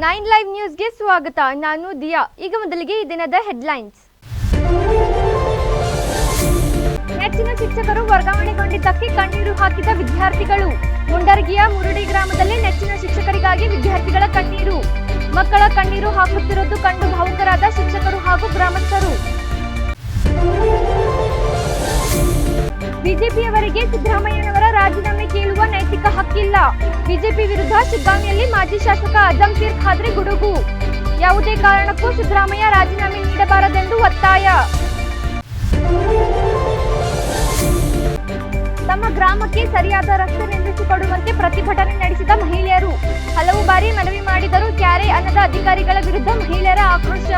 9 live ನ್ಯೂಸ್ಗೆ ಸ್ವಾಗತ. ನಾನು ದಿಯಾ. ಈಗ ಮೊದಲಿಗೆ ಈ ದಿನದ ಹೆಡ್ಲೈನ್ಸ್. ನೆಚ್ಚಿನ ಶಿಕ್ಷಕರು ವರ್ಗಾವಣೆಗೊಂಡಿದ್ದಕ್ಕೆ ಕಣ್ಣೀರು ಹಾಕಿದ ವಿದ್ಯಾರ್ಥಿಗಳು. ಮುಂಡರಗಿಯ ಮುರುಡಿ ಗ್ರಾಮದಲ್ಲಿ ನೆಚ್ಚಿನ ಶಿಕ್ಷಕರಿಗಾಗಿ ವಿದ್ಯಾರ್ಥಿಗಳ ಕಣ್ಣೀರು. ಮಕ್ಕಳ ಕಣ್ಣೀರು ಹಾಕುತ್ತಿರುವುದು ಕಂಡು ಭಾವುಕರಾದ ಶಿಕ್ಷಕರು ಹಾಗೂ ಗ್ರಾಮಸ್ಥರು. ಬಿಜೆಪಿಯವರಿಗೆ ಸಿದ್ದರಾಮಯ್ಯನವರ ರಾಜೀನಾಮೆ ಕೇಳುವ ನೈತಿಕ ಹಕ್ಕಿಲ್ಲ. ಬಿಜೆಪಿ ವಿರುದ್ಧ ಶಿಗ್ಗಾಂವಿಯಲ್ಲಿ ಮಾಜಿ ಶಾಸಕ ಅಜಂಪೀರ್ ಖಾದ್ರಿ ಗುಡುಗು. ಯಾವುದೇ ಕಾರಣಕ್ಕೂ ಸಿದ್ದರಾಮಯ್ಯ ರಾಜೀನಾಮೆ ನೀಡಬಾರದೆಂದು ಒತ್ತಾಯ. ತಮ್ಮ ಗ್ರಾಮಕ್ಕೆ ಸರಿಯಾದ ರಸ್ತೆ ನಿರ್ಮಿಸಿಕೊಡುವಂತೆ ಪ್ರತಿಭಟನೆ ನಡೆಸಿದ ಮಹಿಳೆಯರು. ಹಲವು ಬಾರಿ ಮನವಿ ಮಾಡಿದರೂ ಕ್ಯಾರೆ ಅನ್ನದ ಅಧಿಕಾರಿಗಳ ವಿರುದ್ಧ ಮಹಿಳೆಯರ ಆಕ್ರೋಶ.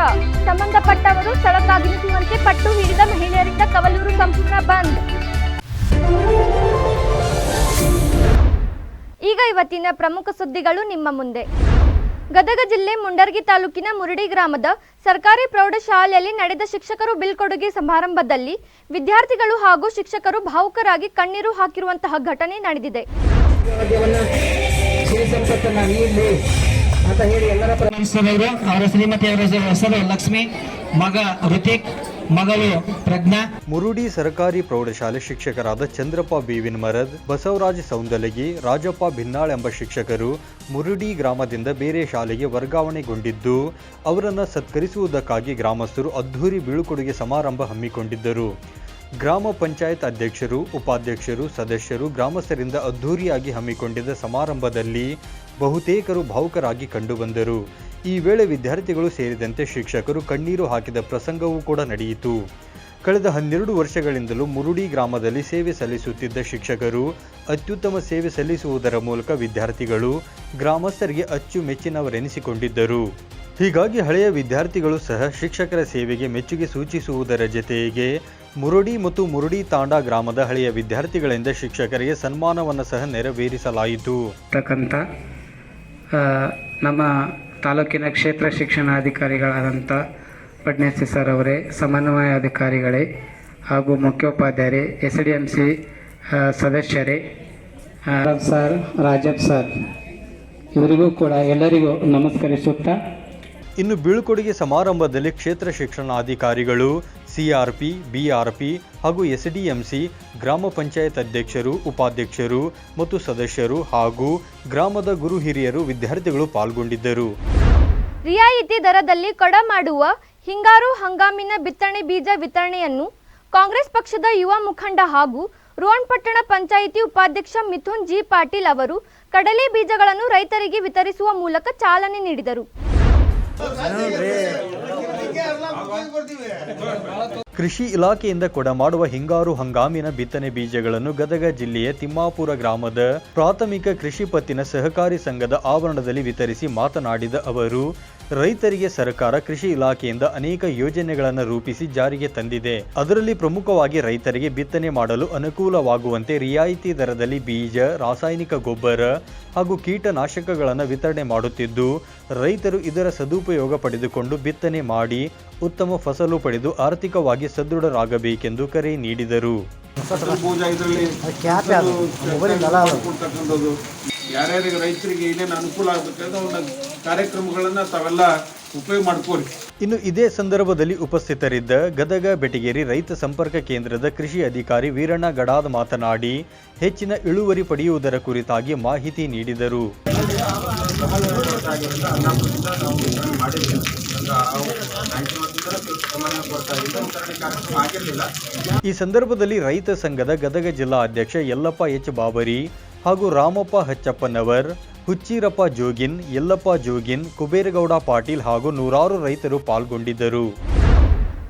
ಸಂಬಂಧಪಟ್ಟವರು ಸ್ಥಳಕ್ಕಾಗಮಿಸುವಂತೆ ಪಟ್ಟು ಹಿಡಿದ ಮಹಿಳೆಯರಿಂದ ಕವಲೂರು ಸಂಪೂರ್ಣ ಬಂದ್. ಈಗ ಇವತ್ತಿನ ಪ್ರಮುಖ ಸುದ್ದಿಗಳು ನಿಮ್ಮ ಮುಂದೆ. ಗದಗ ಜಿಲ್ಲೆ ಮುಂಡರಗಿ ತಾಲೂಕಿನ ಮುರುಡಿ ಗ್ರಾಮದ ಸರ್ಕಾರಿ ಪ್ರೌಢಶಾಲೆಯಲ್ಲಿ ನಡೆದ ಶಿಕ್ಷಕರು ಬೀಳ್ಕೊಡುಗೆ ಸಮಾರಂಭದಲ್ಲಿ ವಿದ್ಯಾರ್ಥಿಗಳು ಹಾಗೂ ಶಿಕ್ಷಕರು ಭಾವುಕರಾಗಿ ಕಣ್ಣೀರು ಹಾಕಿರುವಂತಹ ಘಟನೆ ನಡೆದಿದೆ. ಅವರ ಶ್ರೀಮತಿಯವರ ಹೆಸರು ಲಕ್ಷ್ಮಿ, ಮಗ ಋತಿಕ್, ಮಗಳು ಪ್ರಜ್ಞಾ. ಮುರುಡಿ ಸರ್ಕಾರಿ ಪ್ರೌಢಶಾಲೆ ಶಿಕ್ಷಕರಾದ ಚಂದ್ರಪ್ಪ ಬೇವಿನ ಮರದ್, ಬಸವರಾಜ್ ಸೌಂದಲಗಿ, ರಾಜಪ್ಪ ಭಿನ್ನಾಳ್ ಎಂಬ ಶಿಕ್ಷಕರು ಮುರುಡಿ ಗ್ರಾಮದಿಂದ ಬೇರೆ ಶಾಲೆಗೆ ವರ್ಗಾವಣೆಗೊಂಡಿದ್ದು, ಅವರನ್ನು ಸತ್ಕರಿಸುವುದಕ್ಕಾಗಿ ಗ್ರಾಮಸ್ಥರು ಅದ್ಧೂರಿ ಬೀಳ್ಕೊಡುಗೆ ಸಮಾರಂಭ ಹಮ್ಮಿಕೊಂಡಿದ್ದರು. ಗ್ರಾಮ ಪಂಚಾಯತ್ ಅಧ್ಯಕ್ಷರು, ಉಪಾಧ್ಯಕ್ಷರು, ಸದಸ್ಯರು ಗ್ರಾಮಸ್ಥರಿಂದ ಅದ್ಧೂರಿಯಾಗಿ ಹಮ್ಮಿಕೊಂಡಿದ್ದ ಸಮಾರಂಭದಲ್ಲಿ ಬಹುತೇಕರು ಭಾವುಕರಾಗಿ ಕಂಡುಬಂದರು. ಈ ವೇಳೆ ವಿದ್ಯಾರ್ಥಿಗಳು ಸೇರಿದಂತೆ ಶಿಕ್ಷಕರು ಕಣ್ಣೀರು ಹಾಕಿದ ಪ್ರಸಂಗವೂ ಕೂಡ ನಡೆಯಿತು. ಕಳೆದ 12 ವರ್ಷಗಳಿಂದಲೂ ಮುರುಡಿ ಗ್ರಾಮದಲ್ಲಿ ಸೇವೆ ಸಲ್ಲಿಸುತ್ತಿದ್ದ ಶಿಕ್ಷಕರು ಅತ್ಯುತ್ತಮ ಸೇವೆ ಸಲ್ಲಿಸುವುದರ ಮೂಲಕ ವಿದ್ಯಾರ್ಥಿಗಳು ಗ್ರಾಮಸ್ಥರಿಗೆ ಅಚ್ಚುಮೆಚ್ಚಿನವರೆನಿಸಿಕೊಂಡಿದ್ದರು. ಹೀಗಾಗಿ ಹಳೆಯ ವಿದ್ಯಾರ್ಥಿಗಳು ಸಹ ಶಿಕ್ಷಕರ ಸೇವೆಗೆ ಮೆಚ್ಚುಗೆ ಸೂಚಿಸುವುದರ ಜತೆಗೆ ಮುರುಡಿ ಮತ್ತು ಮುರುಡಿ ತಾಂಡಾ ಗ್ರಾಮದ ಹಳೆಯ ವಿದ್ಯಾರ್ಥಿಗಳಿಂದ ಶಿಕ್ಷಕರಿಗೆ ಸನ್ಮಾನವನ್ನು ಸಹ ನೆರವೇರಿಸಲಾಯಿತು. ನಮ್ಮ ತಾಲೂಕಿನ ಕ್ಷೇತ್ರ ಶಿಕ್ಷಣಾಧಿಕಾರಿಗಳಾದಂಥ ಪಡ್ನೇಸಿ ಸರ್ ಅವರೇ, ಸಮನ್ವಯ ಅಧಿಕಾರಿಗಳೇ ಹಾಗೂ ಮುಖ್ಯೋಪಾಧ್ಯಾಯರೇ, SDMC ಸದಸ್ಯರೇ, ಸರ್ ರಾಜಪ್ ಸರ್, ಇವರಿಗೂ ಕೂಡ ಎಲ್ಲರಿಗೂ ನಮಸ್ಕರಿಸುತ್ತಾ, ಇನ್ನು ಬೀಳ್ಕೊಡುಗೆ ಸಮಾರಂಭದಲ್ಲಿ ಕ್ಷೇತ್ರ ಶಿಕ್ಷಣಾಧಿಕಾರಿಗಳು, CRP, BRP ಹಾಗೂ SDMC, ಗ್ರಾಮ ಪಂಚಾಯತ್ ಅಧ್ಯಕ್ಷರು, ಉಪಾಧ್ಯಕ್ಷರು ಮತ್ತು ಸದಸ್ಯರು ಹಾಗೂ ಗ್ರಾಮದ ಗುರು ಹಿರಿಯರು, ವಿದ್ಯಾರ್ಥಿಗಳು ಪಾಲ್ಗೊಂಡಿದ್ದರು. ರಿಯಾಯಿತಿ ದರದಲ್ಲಿ ಕೊಡ ಮಾಡುವ ಹಿಂಗಾರು ಹಂಗಾಮಿನ ಬಿತ್ತನೆ ಬೀಜ ವಿತರಣೆಯನ್ನು ಕಾಂಗ್ರೆಸ್ ಪಕ್ಷದ ಯುವ ಮುಖಂಡ ಹಾಗೂ ರೋಣಪಟ್ಟಣ ಪಂಚಾಯಿತಿ ಉಪಾಧ್ಯಕ್ಷ ಮಿಥುನ್ ಜಿ ಪಾಟೀಲ್ ಅವರು ಕಡಲೆ ಬೀಜಗಳನ್ನು ರೈತರಿಗೆ ವಿತರಿಸುವ ಮೂಲಕ ಚಾಲನೆ ನೀಡಿದರು. ಕೃಷಿ ಇಲಾಖೆಯಿಂದ ಕೊಡಮಾಡುವ ಹಿಂಗಾರು ಹಂಗಾಮಿನ ಬಿತ್ತನೆ ಬೀಜಗಳನ್ನು ಗದಗ ಜಿಲ್ಲೆಯ ತಿಮ್ಮಾಪುರ ಗ್ರಾಮದ ಪ್ರಾಥಮಿಕ ಕೃಷಿ ಪತ್ತಿನ ಸಹಕಾರಿ ಸಂಘದ ಆವರಣದಲ್ಲಿ ವಿತರಿಸಿ ಮಾತನಾಡಿದ ಅವರು, ರೈತರಿಗೆ ಸರ್ಕಾರ ಕೃಷಿ ಇಲಾಖೆಯಿಂದ ಅನೇಕ ಯೋಜನೆಗಳನ್ನು ರೂಪಿಸಿ ಜಾರಿಗೆ ತಂದಿದೆ. ಅದರಲ್ಲಿ ಪ್ರಮುಖವಾಗಿ ರೈತರಿಗೆ ಬಿತ್ತನೆ ಮಾಡಲು ಅನುಕೂಲವಾಗುವಂತೆ ರಿಯಾಯಿತಿ ದರದಲ್ಲಿ ಬೀಜ, ರಾಸಾಯನಿಕ ಗೊಬ್ಬರ ಹಾಗೂ ಕೀಟನಾಶಕಗಳನ್ನು ವಿತರಣೆ ಮಾಡುತ್ತಿದ್ದು, ರೈತರು ಇದರ ಸದುಪಯೋಗ ಪಡೆದುಕೊಂಡು ಬಿತ್ತನೆ ಮಾಡಿ ಉತ್ತಮ ಫಸಲು ಪಡೆದು ಆರ್ಥಿಕವಾಗಿ ಸದೃಢರಾಗಬೇಕೆಂದು ಕರೆ ನೀಡಿದರು. ಯಾರ್ಯಾರಿಗೆ ರೈತರಿಗೆ ಏನೇನು ಅನುಕೂಲ ಆಗಬೇಕಂದ್ರೆ ಒಂದು ಕಾರ್ಯಕ್ರಮಗಳನ್ನ ತಾವೆಲ್ಲ ಉಪಯೋಗ ಮಾಡ್ಕೋರಿ. ಇನ್ನು ಇದೇ ಸಂದರ್ಭದಲ್ಲಿ ಉಪಸ್ಥಿತರಿದ್ದ ಗದಗ ಬೆಟಗೇರಿ ರೈತ ಸಂಪರ್ಕ ಕೇಂದ್ರದ ಕೃಷಿ ಅಧಿಕಾರಿ ವೀರಣ್ಣ ಗಡಾದ್ ಮಾತನಾಡಿ ಹೆಚ್ಚಿನ ಇಳುವರಿ ಪಡೆಯುವುದರ ಕುರಿತಾಗಿ ಮಾಹಿತಿ ನೀಡಿದರು. ಈ ಸಂದರ್ಭದಲ್ಲಿ ರೈತ ಸಂಘದ ಗದಗ ಜಿಲ್ಲಾ ಅಧ್ಯಕ್ಷ ಯಲ್ಲಪ್ಪ ಎಚ್ ಬಾಬರಿ ಹಾಗೂ ರಾಮಪ್ಪ ಹಚ್ಚಪ್ಪನವರ್, ಹುಚ್ಚೀರಪ್ಪ ಜೋಗಿನ್, ಯಲ್ಲಪ್ಪ ಜೋಗಿನ್, ಕುಬೇರಗೌಡ ಪಾಟೀಲ್ ಹಾಗೂ ನೂರಾರು ರೈತರು ಪಾಲ್ಗೊಂಡಿದ್ದರು.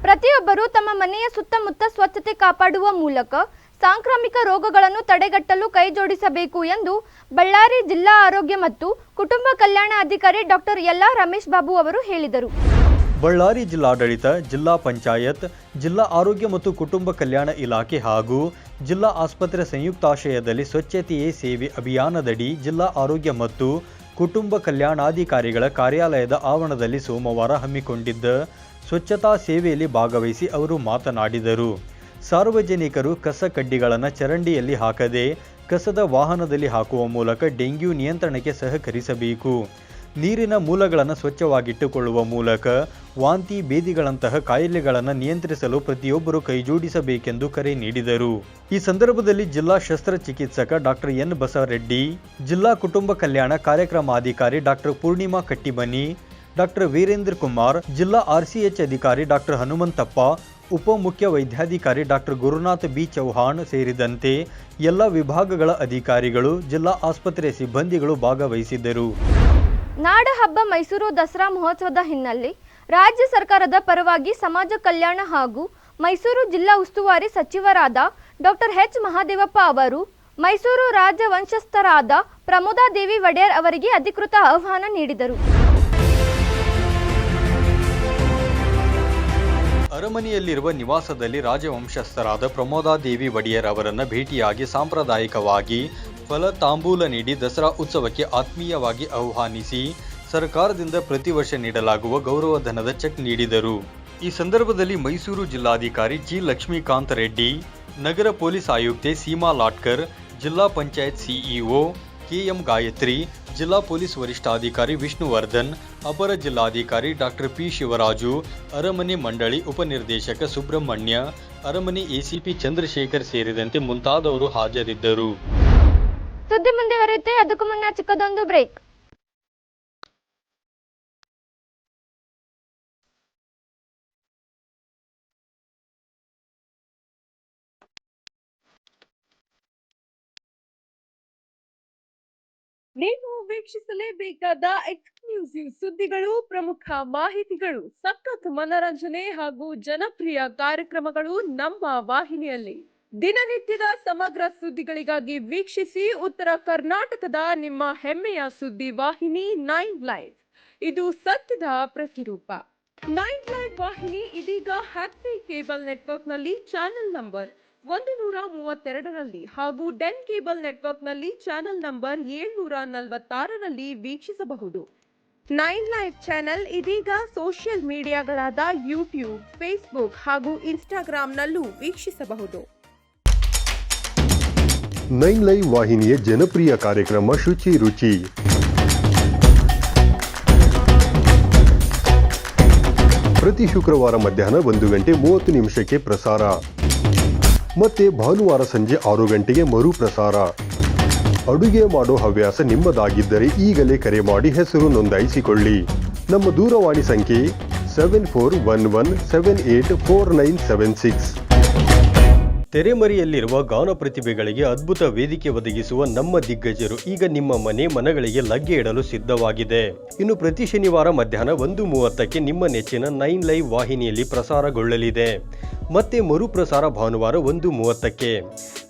ಪ್ರತಿಯೊಬ್ಬರು ತಮ್ಮ ಮನೆಯ ಸುತ್ತಮುತ್ತ ಸ್ವಚ್ಛತೆ ಕಾಪಾಡುವ ಮೂಲಕ ಸಾಂಕ್ರಾಮಿಕ ರೋಗಗಳನ್ನು ತಡೆಗಟ್ಟಲು ಕೈಜೋಡಿಸಬೇಕು ಎಂದು ಬಳ್ಳಾರಿ ಜಿಲ್ಲಾ ಆರೋಗ್ಯ ಮತ್ತು ಕುಟುಂಬ ಕಲ್ಯಾಣ ಅಧಿಕಾರಿ ಡಾಕ್ಟರ್ ಯಲ್ಲಾ ರಮೇಶ್ ಬಾಬು ಅವರು ಹೇಳಿದರು. ಬಳ್ಳಾರಿ ಜಿಲ್ಲಾಡಳಿತ, ಜಿಲ್ಲಾ ಪಂಚಾಯತ್, ಜಿಲ್ಲಾ ಆರೋಗ್ಯ ಮತ್ತು ಕುಟುಂಬ ಕಲ್ಯಾಣ ಇಲಾಖೆ ಹಾಗೂ ಜಿಲ್ಲಾ ಆಸ್ಪತ್ರೆ ಸಂಯುಕ್ತಾಶ್ರಯದಲ್ಲಿ ಸ್ವಚ್ಛತೆಯೇ ಸೇವೆ ಅಭಿಯಾನದಡಿ ಜಿಲ್ಲಾ ಆರೋಗ್ಯ ಮತ್ತು ಕುಟುಂಬ ಕಲ್ಯಾಣಾಧಿಕಾರಿಗಳ ಕಾರ್ಯಾಲಯದ ಆವರಣದಲ್ಲಿ ಸೋಮವಾರ ಹಮ್ಮಿಕೊಂಡಿದ್ದ ಸ್ವಚ್ಛತಾ ಸೇವೆಯಲ್ಲಿ ಭಾಗವಹಿಸಿ ಅವರು ಮಾತನಾಡಿದರು. ಸಾರ್ವಜನಿಕರು ಕಸ ಕಡ್ಡಿಗಳನ್ನು ಚರಂಡಿಯಲ್ಲಿ ಹಾಕದೆ ಕಸದ ವಾಹನದಲ್ಲಿ ಹಾಕುವ ಮೂಲಕ ಡೆಂಗ್ಯೂ ನಿಯಂತ್ರಣಕ್ಕೆ ಸಹಕರಿಸಬೇಕು. ನೀರಿನ ಮೂಲಗಳನ್ನು ಸ್ವಚ್ಛವಾಗಿಟ್ಟುಕೊಳ್ಳುವ ಮೂಲಕ ವಾಂತಿ ಭೇದಿಗಳಂತಹ ಕಾಯಿಲೆಗಳನ್ನು ನಿಯಂತ್ರಿಸಲು ಪ್ರತಿಯೊಬ್ಬರು ಕೈಜೋಡಿಸಬೇಕೆಂದು ಕರೆ ನೀಡಿದರು. ಈ ಸಂದರ್ಭದಲ್ಲಿ ಜಿಲ್ಲಾ ಶಸ್ತ್ರಚಿಕಿತ್ಸಕ ಡಾಕ್ಟರ್ ಎನ್ ಬಸವರೆಡ್ಡಿ, ಜಿಲ್ಲಾ ಕುಟುಂಬ ಕಲ್ಯಾಣ ಕಾರ್ಯಕ್ರಮಾಧಿಕಾರಿ ಡಾಕ್ಟರ್ ಪೂರ್ಣಿಮಾ ಕಟ್ಟಿಮನಿ, ಡಾಕ್ಟರ್ ವೀರೇಂದ್ರ ಕುಮಾರ್, ಜಿಲ್ಲಾ RCH ಅಧಿಕಾರಿ ಡಾಕ್ಟರ್ ಹನುಮಂತಪ್ಪ, ಉಪಮುಖ್ಯ ವೈದ್ಯಾಧಿಕಾರಿ ಡಾಕ್ಟರ್ ಗುರುನಾಥ್ ಬಿ ಚೌಹಾಣ್ ಸೇರಿದಂತೆ ಎಲ್ಲ ವಿಭಾಗಗಳ ಅಧಿಕಾರಿಗಳು, ಜಿಲ್ಲಾ ಆಸ್ಪತ್ರೆ ಸಿಬ್ಬಂದಿಗಳು ಭಾಗವಹಿಸಿದ್ದರು. ನಾಡ ಹಬ್ಬ ಮೈಸೂರು ದಸರಾ ಮಹೋತ್ಸವದ ಹಿನ್ನೆಲೆ ರಾಜ್ಯ ಸರ್ಕಾರದ ಪರವಾಗಿ ಸಮಾಜ ಕಲ್ಯಾಣ ಹಾಗೂ ಮೈಸೂರು ಜಿಲ್ಲಾ ಉಸ್ತುವಾರಿ ಸಚಿವರಾದ ಡಾಕ್ಟರ್ H. ಮಹಾದೇವಪ್ಪ ಅವರು ಮೈಸೂರು ರಾಜ ವಂಶಸ್ಥರಾದ ಪ್ರಮೋದಾದೇವಿ ಒಡೆಯರ್ ಅವರಿಗೆ ಅಧಿಕೃತ ಆಹ್ವಾನ ನೀಡಿದರು. ಅರಮನೆಯಲ್ಲಿರುವ ನಿವಾಸದಲ್ಲಿ ರಾಜವಂಶಸ್ಥರಾದ ಪ್ರಮೋದಾದೇವಿ ಒಡೆಯರ್ ಅವರನ್ನು ಭೇಟಿಯಾಗಿ ಸಾಂಪ್ರದಾಯಿಕವಾಗಿ ಫಲ ತಾಂಬೂಲ ನೀಡಿ ದಸರಾ ಉತ್ಸವಕ್ಕೆ ಆತ್ಮೀಯವಾಗಿ ಆಹ್ವಾನಿಸಿ ಸರ್ಕಾರದಿಂದ ಪ್ರತಿ ವರ್ಷ ನೀಡಲಾಗುವ ಗೌರವಧನದ ಚೆಕ್ ನೀಡಿದರು. ಈ ಸಂದರ್ಭದಲ್ಲಿ ಮೈಸೂರು ಜಿಲ್ಲಾಧಿಕಾರಿ ಜಿ. ಲಕ್ಷ್ಮೀಕಾಂತ್ ರೆಡ್ಡಿ, ನಗರ ಪೊಲೀಸ್ ಆಯುಕ್ತೆ ಸೀಮಾ ಲಾಟ್ಕರ್, ಜಿಲ್ಲಾ ಪಂಚಾಯತ್ CEO KM ಗಾಯತ್ರಿ, ಜಿಲ್ಲಾ ಪೊಲೀಸ್ ವರಿಷ್ಠಾಧಿಕಾರಿ ವಿಷ್ಣುವರ್ಧನ್, ಅಪರ ಜಿಲ್ಲಾಧಿಕಾರಿ ಡಾಕ್ಟರ್ P. ಶಿವರಾಜು, ಅರಮನೆ ಮಂಡಳಿ ಉಪನಿರ್ದೇಶಕ ಸುಬ್ರಹ್ಮಣ್ಯ, ಅರಮನೆ ACP ಚಂದ್ರಶೇಖರ್ ಸೇರಿದಂತೆ ಮುಂತಾದವರು ಹಾಜರಿದ್ದರು. ಸುದ್ದಿ ಮುಂದುವರಿಯುತ್ತೆ, ಅದಕ್ಕೂ ಮುನ್ನ ಚಿಕ್ಕದೊಂದು ಬ್ರೇಕ್. ನೀವು ವೀಕ್ಷಿಸಲೇಬೇಕಾದ ಎಕ್ಸ್ಕ್ಲೂಸಿವ್ ಸುದ್ದಿಗಳು, ಪ್ರಮುಖ ಮಾಹಿತಿಗಳು, ಸಖತ್ ಮನರಂಜನೆ ಹಾಗೂ ಜನಪ್ರಿಯ ಕಾರ್ಯಕ್ರಮಗಳು ನಮ್ಮ ವಾಹಿನಿಯಲ್ಲಿ. ದಿನನಿತ್ಯದ ಸಮಗ್ರ ಸುದ್ದಿಗಳಿಗಾಗಿ ವೀಕ್ಷಿಸಿ ಉತ್ತರ ಕರ್ನಾಟಕದ ನಿಮ್ಮ ಹೆಮ್ಮೆಯ ಸುದ್ದಿ ವಾಹಿನಿ 9 ಲೈವ್. ಇದು ಸತ್ಯದ ಪ್ರತಿರೂಪ. 9 ಲೈವ್ ವಾಹಿನಿ ಇದೀಗ ಹ್ಯಾಪಿ ಕೇಬಲ್ ನೆಟ್ವರ್ಕ್ ನಲ್ಲಿ ಚಾನೆಲ್ ನಂಬರ್ 132ರಲ್ಲಿ ಹಾಗೂ ಡೆನ್ ಕೇಬಲ್ ನೆಟ್ವರ್ಕ್ ನಲ್ಲಿ ಚಾನೆಲ್ ನಂಬರ್ 746ರಲ್ಲಿ ವೀಕ್ಷಿಸಬಹುದು. 9 ಲೈವ್ ಚಾನೆಲ್ ಇದೀಗ ಸೋಷಿಯಲ್ ಮೀಡಿಯಾಗಳಾದ ಯೂಟ್ಯೂಬ್, ಫೇಸ್ಬುಕ್ ಹಾಗೂ ಇನ್ಸ್ಟಾಗ್ರಾಂನಲ್ಲೂ ವೀಕ್ಷಿಸಬಹುದು. 9 ಲೈವ್ ವಾಹಿನಿಯ ಜನಪ್ರಿಯ ಕಾರ್ಯಕ್ರಮ ಶುಚಿ ರುಚಿ. ಪ್ರತಿ ಶುಕ್ರವಾರ ಮಧ್ಯಾಹ್ನ 1:30 ಪ್ರಸಾರ, ಮತ್ತೆ ಭಾನುವಾರ ಸಂಜೆ 6 ಗಂಟೆಗೆ ಮರು ಪ್ರಸಾರ. ಅಡುಗೆ ಮಾಡೋ ಹವ್ಯಾಸ ನಿಮ್ಮದಾಗಿದ್ದರೆ ಈಗಲೇ ಕರೆ ಮಾಡಿ ಹೆಸರು ನೋಂದಾಯಿಸಿಕೊಳ್ಳಿ. ನಮ್ಮ ದೂರವಾಣಿ ಸಂಖ್ಯೆ 7411784976. ತೆರೆಮರೆಯಲ್ಲಿರುವ ಗಾನ ಪ್ರತಿಭೆಗಳಿಗೆ ಅದ್ಭುತ ವೇದಿಕೆ ಒದಗಿಸುವ ನಮ್ಮ ದಿಗ್ಗಜರು ಈಗ ನಿಮ್ಮ ಮನೆಗಳಿಗೆ ಲಗ್ಗೆ ಇಡಲು ಸಿದ್ಧವಾಗಿದೆ. ಇನ್ನು ಪ್ರತಿ ಶನಿವಾರ ಮಧ್ಯಾಹ್ನ 1:30ಕ್ಕೆ ನಿಮ್ಮ ನೆಚ್ಚಿನ 9 ಲೈವ್ ವಾಹಿನಿಯಲ್ಲಿ ಪ್ರಸಾರಗೊಳ್ಳಲಿದೆ. ಮತ್ತೆ ಮರುಪ್ರಸಾರ ಭಾನುವಾರ 1:30ಕ್ಕೆ.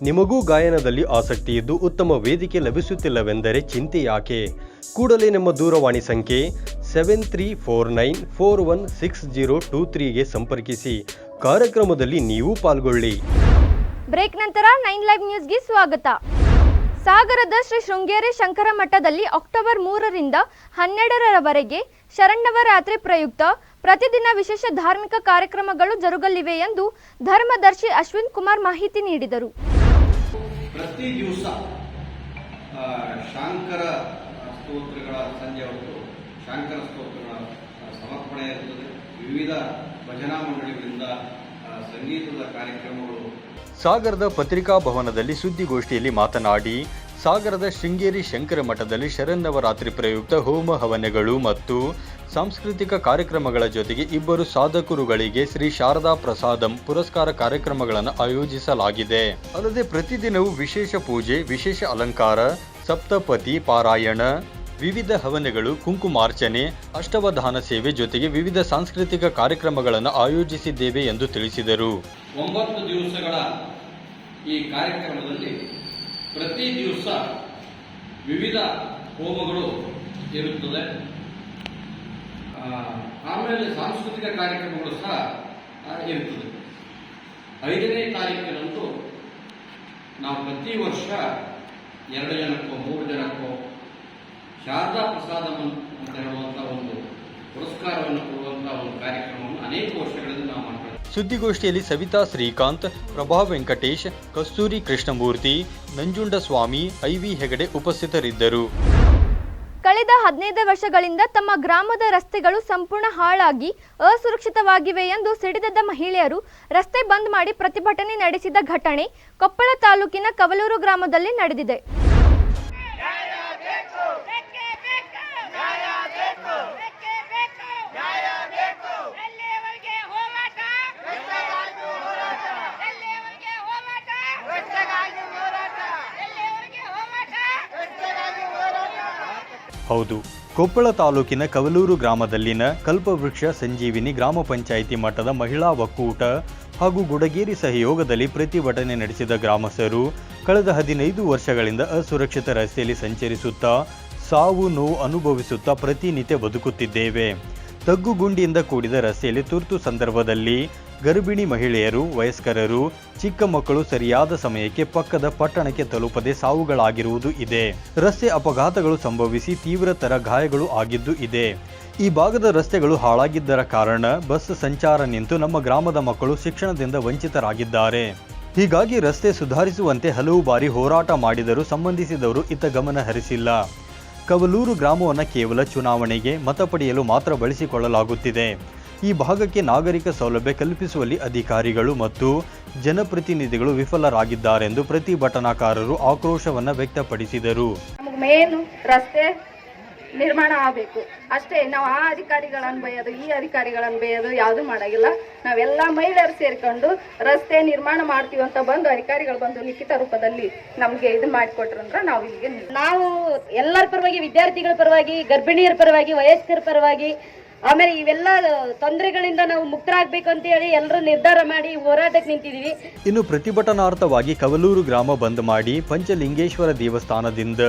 ನಿಮಗೂ ಗಾಯನದಲ್ಲಿ ಆಸಕ್ತಿ ಇದ್ದು ಉತ್ತಮ ವೇದಿಕೆ ಲಭಿಸುತ್ತಿಲ್ಲವೆಂದರೆ ಚಿಂತೆ ಯಾಕೆ? ಕೂಡಲೇ ನಮ್ಮ ದೂರವಾಣಿ ಸಂಖ್ಯೆ 7349416023ಗೆ ಸಂಪರ್ಕಿಸಿ. ಕಾರ್ಯಕ್ರಮದಲ್ಲಿ ನೀವು ಪಾಲ್ಗೊಳ್ಳಿ. ಬ್ರೇಕ್ ನಂತರ 9 ಲೈವ್ ನ್ಯೂಸ್ಗೆ ಸ್ವಾಗತ. ಸಾಗರದ ಶ್ರೀ ಶೃಂಗೇರಿ ಶಂಕರ ಮಠದಲ್ಲಿ ಅಕ್ಟೋಬರ್ 3ರಿಂದ 12ರವರೆಗೆ ಶರನ್ನವರಾತ್ರಿ ಪ್ರಯುಕ್ತ ಪ್ರತಿದಿನ ವಿಶೇಷ ಧಾರ್ಮಿಕ ಕಾರ್ಯಕ್ರಮಗಳು ಜರುಗಲಿವೆ ಎಂದು ಧರ್ಮದರ್ಶಿ ಅಶ್ವಿನ್ ಕುಮಾರ್ ಮಾಹಿತಿ ನೀಡಿದರು. ಪ್ರತಿ ದಿವಸ ಶಾಂಕರ ಸ್ತೋತ್ರಗಳ ಸಂಜೆ ಹೊತ್ತು ಶಾಂಕರ ಸ್ತೋತ್ರಗಳ ಸಮರ್ಪಣೆ ಇರುತ್ತದೆ. ವಿವಿಧ ಭಜನಾ ಮಂಡಳಿಗಳಿಂದ ಸಂಗೀತದ ಕಾರ್ಯಕ್ರಮಗಳು. ಸಾಗರದ ಪತ್ರಿಕಾ ಭವನದಲ್ಲಿ ಸುದ್ದಿಗೋಷ್ಠಿಯಲ್ಲಿ ಮಾತನಾಡಿ, ಸಾಗರದ ಶೃಂಗೇರಿ ಶಂಕರ ಮಠದಲ್ಲಿ ಶರನ್ನವರಾತ್ರಿ ಪ್ರಯುಕ್ತ ಹೋಮ ಹವನಗಳು ಮತ್ತು ಸಾಂಸ್ಕೃತಿಕ ಕಾರ್ಯಕ್ರಮಗಳ ಜೊತೆಗೆ 2 ಸಾಧಕರುಗಳಿಗೆ ಶ್ರೀ ಶಾರದಾ ಪ್ರಸಾದಂ ಪುರಸ್ಕಾರ ಕಾರ್ಯಕ್ರಮಗಳನ್ನು ಆಯೋಜಿಸಲಾಗಿದೆ. ಅಲ್ಲದೆ ಪ್ರತಿದಿನವೂ ವಿಶೇಷ ಪೂಜೆ, ವಿಶೇಷ ಅಲಂಕಾರ, ಸಪ್ತಪದಿ ಪಾರಾಯಣ, ವಿವಿಧ ಹವನಗಳು, ಕುಂಕುಮಾರ್ಚನೆ, ಅಷ್ಟವಧಾನ ಸೇವೆ ಜೊತೆಗೆ ವಿವಿಧ ಸಾಂಸ್ಕೃತಿಕ ಕಾರ್ಯಕ್ರಮಗಳನ್ನು ಆಯೋಜಿಸಿದ್ದೇವೆ ಎಂದು ತಿಳಿಸಿದರು. 9 ದಿವಸಗಳ ಈ ಕಾರ್ಯಕ್ರಮದಲ್ಲಿ ಪ್ರತಿ ದಿವಸ ವಿವಿಧ ಹೋಮಗಳು ಇರುತ್ತದೆ. ಆಮೇಲೆ ಸಾಂಸ್ಕೃತಿಕ ಕಾರ್ಯಕ್ರಮಗಳು ಸಹ ಇರುತ್ತದೆ. 5ನೇ ತಾರೀಕಿನಂದು ನಾವು ಪ್ರತಿ ವರ್ಷ 2 ಜನಕ್ಕೋ 3 ಜನಕ್ಕೋ ಶಾರದಾ ಪ್ರಸಾದ ಅಂತ ಹೇಳುವಂಥ ಒಂದು ಪುರಸ್ಕಾರವನ್ನು ಕೊಡುವಂತಹ ಒಂದು ಕಾರ್ಯಕ್ರಮವನ್ನು ಅನೇಕ ವರ್ಷಗಳಿಂದ ನಾವು ಮಾಡ್ತೀವಿ. ಸುದ್ದಿಗೋಷ್ಠಿಯಲ್ಲಿ ಸವಿತಾ ಶ್ರೀಕಾಂತ್, ಪ್ರಭಾ ವೆಂಕಟೇಶ್, ಕಸ್ತೂರಿ ಕೃಷ್ಣಮೂರ್ತಿ, ನಂಜುಂಡಸ್ವಾಮಿ, ಐವಿ ಹೆಗಡೆ ಉಪಸ್ಥಿತರಿದ್ದರು. ಕಳೆದ ಕಳೆದ 15 ವರ್ಷಗಳಿಂದ ತಮ್ಮ ಗ್ರಾಮದ ರಸ್ತೆಗಳು ಸಂಪೂರ್ಣ ಹಾಳಾಗಿ ಅಸುರಕ್ಷಿತವಾಗಿವೆ ಎಂದು ಸಿಡಿದೆದ್ದ ಮಹಿಳೆಯರು ರಸ್ತೆ ಬಂದ್ ಮಾಡಿ ಪ್ರತಿಭಟನೆ ನಡೆಸಿದ ಘಟನೆ ಕೊಪ್ಪಳ ತಾಲೂಕಿನ ಕವಲೂರು ಗ್ರಾಮದಲ್ಲಿ ನಡೆದಿದೆ. ಹೌದು, ಕೊಪ್ಪಳ ತಾಲೂಕಿನ ಕವಲೂರು ಗ್ರಾಮದಲ್ಲಿನ ಕಲ್ಪವೃಕ್ಷ ಸಂಜೀವಿನಿ ಗ್ರಾಮ ಪಂಚಾಯಿತಿ ಮಟ್ಟದ ಮಹಿಳಾ ಒಕ್ಕೂಟ ಹಾಗೂ ಗುಡಗೇರಿ ಸಹಯೋಗದಲ್ಲಿ ಪ್ರತಿಭಟನೆ ನಡೆಸಿದ ಗ್ರಾಮಸ್ಥರು ಕಳೆದ 15 ವರ್ಷಗಳಿಂದ ಅಸುರಕ್ಷಿತ ರಸ್ತೆಯಲ್ಲಿ ಸಂಚರಿಸುತ್ತಾ ಸಾವು ನೋವು ಅನುಭವಿಸುತ್ತಾ ಪ್ರತಿನಿತ್ಯ ಬದುಕುತ್ತಿದ್ದೇವೆ. ತಗ್ಗುಗುಂಡಿಯಿಂದ ಕೂಡಿದ ರಸ್ತೆಯಲ್ಲಿ ತುರ್ತು ಸಂದರ್ಭದಲ್ಲಿ ಗರ್ಭಿಣಿ ಮಹಿಳೆಯರು, ವಯಸ್ಕರರು, ಚಿಕ್ಕ ಮಕ್ಕಳು ಸರಿಯಾದ ಸಮಯಕ್ಕೆ ಪಕ್ಕದ ಪಟ್ಟಣಕ್ಕೆ ತಲುಪದೆ ಸಾವುಗಳಾಗಿರುವುದು ಇದೆ. ರಸ್ತೆ ಅಪಘಾತಗಳು ಸಂಭವಿಸಿ ತೀವ್ರತರ ಗಾಯಗಳು ಆಗಿದ್ದು ಇದೆ. ಈ ಭಾಗದ ರಸ್ತೆಗಳು ಹಾಳಾಗಿದ್ದರ ಕಾರಣ ಬಸ್ ಸಂಚಾರ ನಿಂತು ನಮ್ಮ ಗ್ರಾಮದ ಮಕ್ಕಳು ಶಿಕ್ಷಣದಿಂದ ವಂಚಿತರಾಗಿದ್ದಾರೆ. ಹೀಗಾಗಿ ರಸ್ತೆ ಸುಧಾರಿಸುವಂತೆ ಹಲವು ಬಾರಿ ಹೋರಾಟ ಮಾಡಿದರೂ ಸಂಬಂಧಿಸಿದವರು ಇತ್ತ ಗಮನ ಹರಿಸಿಲ್ಲ. ಕವಲೂರು ಗ್ರಾಮವನ್ನು ಕೇವಲ ಚುನಾವಣೆಗೆ ಮತ ಪಡೆಯಲು ಮಾತ್ರ ಬಳಸಿಕೊಳ್ಳಲಾಗುತ್ತಿದೆ. ಈ ಭಾಗಕ್ಕೆ ನಾಗರಿಕ ಸೌಲಭ್ಯ ಕಲ್ಪಿಸುವಲ್ಲಿ ಅಧಿಕಾರಿಗಳು ಮತ್ತು ಜನಪ್ರತಿನಿಧಿಗಳು ವಿಫಲರಾಗಿದ್ದಾರೆಂದು ಪ್ರತಿಭಟನಾಕಾರರು ಆಕ್ರೋಶವನ್ನು ವ್ಯಕ್ತಪಡಿಸಿದರು. ಮೇನ್ ರಸ್ತೆ ನಿರ್ಮಾಣ ಆಗಬೇಕು ಅಷ್ಟೇ. ನಾವು ಆ ಅಧಿಕಾರಿಗಳನ್ನು ಬೈಯೋದು, ಈ ಅಧಿಕಾರಿಗಳನ್ನು ಬೈಯೋದು ಯಾವುದು ಮಾಡಾಗಿಲ್ಲ. ನಾವೆಲ್ಲ ಮಹಿಳೆಯರು ಸೇರ್ಕೊಂಡು ರಸ್ತೆ ನಿರ್ಮಾಣ ಮಾಡ್ತೀವಿ ಅಂತ ಬಂದು ಅಧಿಕಾರಿಗಳು ಬಂದು ಲಿಖಿತ ರೂಪದಲ್ಲಿ ನಮ್ಗೆ ಇದು ಮಾಡಿಕೊಟ್ರಂದ್ರೆ ನಾವು ಇಲ್ಲಿಗೆ ನಾವು ಎಲ್ಲರ ಪರವಾಗಿ, ವಿದ್ಯಾರ್ಥಿಗಳ ಪರವಾಗಿ, ಗರ್ಭಿಣಿಯರ ಪರವಾಗಿ, ವಯಸ್ಕರ ಪರವಾಗಿ, ಆಮೇಲೆ ಇವೆಲ್ಲ ತೊಂದರೆಗಳಿಂದ ನಾವು ಮುಕ್ತರಾಗಬೇಕು ಅಂತ ಹೇಳಿ ಎಲ್ಲರೂ ನಿರ್ಧಾರ ಮಾಡಿ ಹೋರಾಟಕ್ಕೆ ನಿಂತಿದ್ದೀವಿ. ಇನ್ನು ಪ್ರತಿಭಟನಾರ್ಥವಾಗಿ ಕವಲೂರು ಗ್ರಾಮ ಬಂದ್ ಮಾಡಿ ಪಂಚಲಿಂಗೇಶ್ವರ ದೇವಸ್ಥಾನದಿಂದ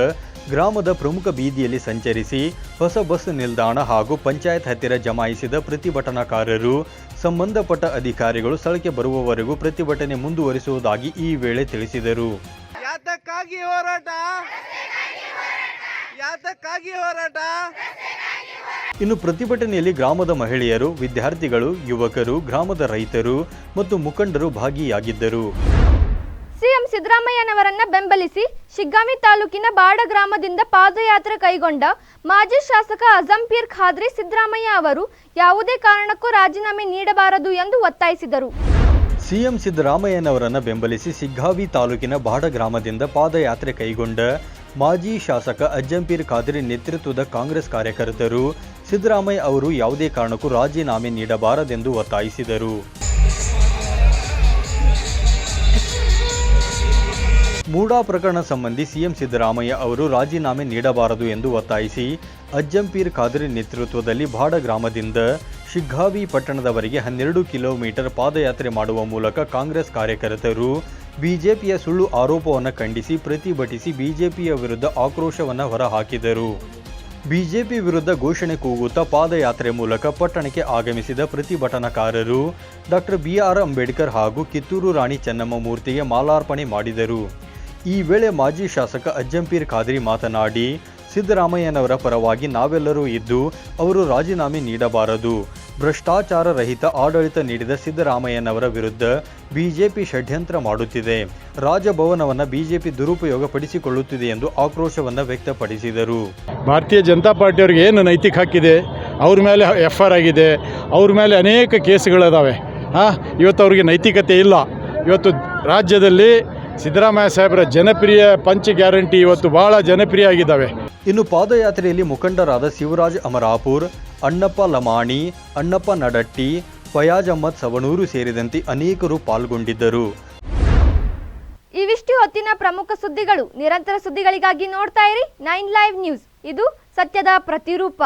ಗ್ರಾಮದ ಪ್ರಮುಖ ಬೀದಿಯಲ್ಲಿ ಸಂಚರಿಸಿ ಹೊಸ ಬಸ್ ನಿಲ್ದಾಣ ಹಾಗೂ ಪಂಚಾಯತ್ ಹತ್ತಿರ ಜಮಾಯಿಸಿದ ಪ್ರತಿಭಟನಾಕಾರರು ಸಂಬಂಧಪಟ್ಟ ಅಧಿಕಾರಿಗಳು ಸ್ಥಳಕ್ಕೆ ಬರುವವರೆಗೂ ಪ್ರತಿಭಟನೆ ಮುಂದುವರಿಸುವುದಾಗಿ ಈ ವೇಳೆ ತಿಳಿಸಿದರು. ಯಾತಕ್ಕಾಗಿ ಹೋರಾಟ? ಇನ್ನು ಪ್ರತಿಭಟನೆಯಲ್ಲಿ ಗ್ರಾಮದ ಮಹಿಳೆಯರು, ವಿದ್ಯಾರ್ಥಿಗಳು, ಯುವಕರು, ಗ್ರಾಮದ ರೈತರು ಮತ್ತು ಮುಖಂಡರು ಭಾಗಿಯಾಗಿದ್ದರು. ಸಿಎಂ ಸಿದ್ದರಾಮಯ್ಯನವರನ್ನ ಬೆಂಬಲಿಸಿ ಶಿಗ್ಗಾಂವಿ ತಾಲೂಕಿನ ಬಾಡ ಗ್ರಾಮದಿಂದ ಪಾದಯಾತ್ರೆ ಕೈಗೊಂಡ ಮಾಜಿ ಶಾಸಕ ಅಜಂಪೀರ್ ಖಾದ್ರಿ ಸಿದ್ದರಾಮಯ್ಯ ಅವರು ಯಾವುದೇ ಕಾರಣಕ್ಕೂ ರಾಜೀನಾಮೆ ನೀಡಬಾರದು ಎಂದು ಒತ್ತಾಯಿಸಿದರು. ಸಿಎಂ ಸಿದ್ದರಾಮಯ್ಯನವರನ್ನು ಬೆಂಬಲಿಸಿ ಶಿಗ್ಗಾಂವಿ ತಾಲೂಕಿನ ಬಾಡ ಗ್ರಾಮದಿಂದ ಪಾದಯಾತ್ರೆ ಕೈಗೊಂಡ ಮಾಜಿ ಶಾಸಕ ಅಜಂಪೀರ್ ಖಾದ್ರಿ ನೇತೃತ್ವದ ಕಾಂಗ್ರೆಸ್ ಕಾರ್ಯಕರ್ತರು ಸಿದ್ದರಾಮಯ್ಯ ಅವರು ಯಾವುದೇ ಕಾರಣಕ್ಕೂ ರಾಜೀನಾಮೆ ನೀಡಬಾರದೆಂದು ಒತ್ತಾಯಿಸಿದರು. ಮೂಡಾ ಪ್ರಕರಣ ಸಂಬಂಧಿ ಸಿಎಂ ಸಿದ್ದರಾಮಯ್ಯ ಅವರು ರಾಜೀನಾಮೆ ನೀಡಬಾರದು ಎಂದು ಒತ್ತಾಯಿಸಿ ಅಜಂಪೀರ್ ಖಾದ್ರಿ ನೇತೃತ್ವದಲ್ಲಿ ಬಾಡ ಗ್ರಾಮದಿಂದ ಶಿಗ್ಗಾಂವಿ ಪಟ್ಟಣದವರೆಗೆ 12 ಕಿಲೋಮೀಟರ್ ಪಾದಯಾತ್ರೆ ಮಾಡುವ ಮೂಲಕ ಕಾಂಗ್ರೆಸ್ ಕಾರ್ಯಕರ್ತರು ಬಿಜೆಪಿಯ ಸುಳ್ಳು ಆರೋಪವನ್ನು ಖಂಡಿಸಿ ಪ್ರತಿಭಟಿಸಿ ಬಿಜೆಪಿಯ ವಿರುದ್ಧ ಆಕ್ರೋಶವನ್ನು ಹೊರಹಾಕಿದರು. ಬಿಜೆಪಿ ವಿರುದ್ಧ ಘೋಷಣೆ ಕೂಗುತ್ತಾ ಪಾದಯಾತ್ರೆ ಮೂಲಕ ಪಟ್ಟಣಕ್ಕೆ ಆಗಮಿಸಿದ ಪ್ರತಿಭಟನಾಕಾರರು ಡಾಕ್ಟರ್ BR ಅಂಬೇಡ್ಕರ್ ಹಾಗೂ ಕಿತ್ತೂರು ರಾಣಿ ಚೆನ್ನಮ್ಮ ಮೂರ್ತಿಗೆ ಮಾಲಾರ್ಪಣೆ ಮಾಡಿದರು. ಈ ವೇಳೆ ಮಾಜಿ ಶಾಸಕ ಅಜಂಪೀರ್ ಖಾದ್ರಿ ಮಾತನಾಡಿ, ಸಿದ್ದರಾಮಯ್ಯನವರ ಪರವಾಗಿ ನಾವೆಲ್ಲರೂ ಇದ್ದು ಅವರು ರಾಜೀನಾಮೆ ನೀಡಬಾರದು. ಭ್ರಷ್ಟಾಚಾರ ರಹಿತ ಆಡಳಿತ ನೀಡಿದ ಸಿದ್ದರಾಮಯ್ಯನವರ ವಿರುದ್ಧ ಬಿಜೆಪಿ ಷಡ್ಯಂತ್ರ ಮಾಡುತ್ತಿದೆ. ರಾಜಭವನವನ್ನು ಬಿಜೆಪಿ ದುರುಪಯೋಗ ಪಡಿಸಿಕೊಳ್ಳುತ್ತಿದೆ ಎಂದು ಆಕ್ರೋಶವನ್ನು ವ್ಯಕ್ತಪಡಿಸಿದರು. ಭಾರತೀಯ ಜನತಾ ಪಾರ್ಟಿಯವ್ರಿಗೆ ಏನು ನೈತಿಕ ಹಕ್ಕಿದೆ? ಅವ್ರ ಮೇಲೆ FR ಆಗಿದೆ, ಅವ್ರ ಮೇಲೆ ಅನೇಕ ಕೇಸುಗಳಿದಾವೆ. ಇವತ್ತು ಅವ್ರಿಗೆ ನೈತಿಕತೆ ಇಲ್ಲ. ಇವತ್ತು ರಾಜ್ಯದಲ್ಲಿ ಸಿದ್ದರಾಮಯ್ಯ ಸಾಹೇಬರ ಜನಪ್ರಿಯ ಪಂಚ ಗ್ಯಾರಂಟಿ ಇವತ್ತು ಬಹಳ ಜನಪ್ರಿಯ ಆಗಿದ್ದಾವೆ. ಇನ್ನು ಪಾದಯಾತ್ರೆಯಲ್ಲಿ ಮುಖಂಡರಾದ ಶಿವರಾಜ್ ಅಮರಾಪುರ್, ಅಣ್ಣಪ್ಪ ಲಮಾಣಿ, ಅಣ್ಣಪ್ಪ ನಡಟ್ಟಿ, ಫಯಾಜ್ ಅಹ್ಮದ್ ಸವಣೂರು ಸೇರಿದಂತೆ ಅನೇಕರು ಪಾಲ್ಗೊಂಡಿದ್ದರು. ಇವಿಷ್ಟು ಹೊತ್ತಿನ ಪ್ರಮುಖ ಸುದ್ದಿಗಳು. ನಿರಂತರ ಸುದ್ದಿಗಳಿಗಾಗಿ ನೋಡ್ತಾ ಇರಿ 9 ಲೈವ್ ನ್ಯೂಸ್. ಇದು ಸತ್ಯದ ಪ್ರತಿರೂಪ.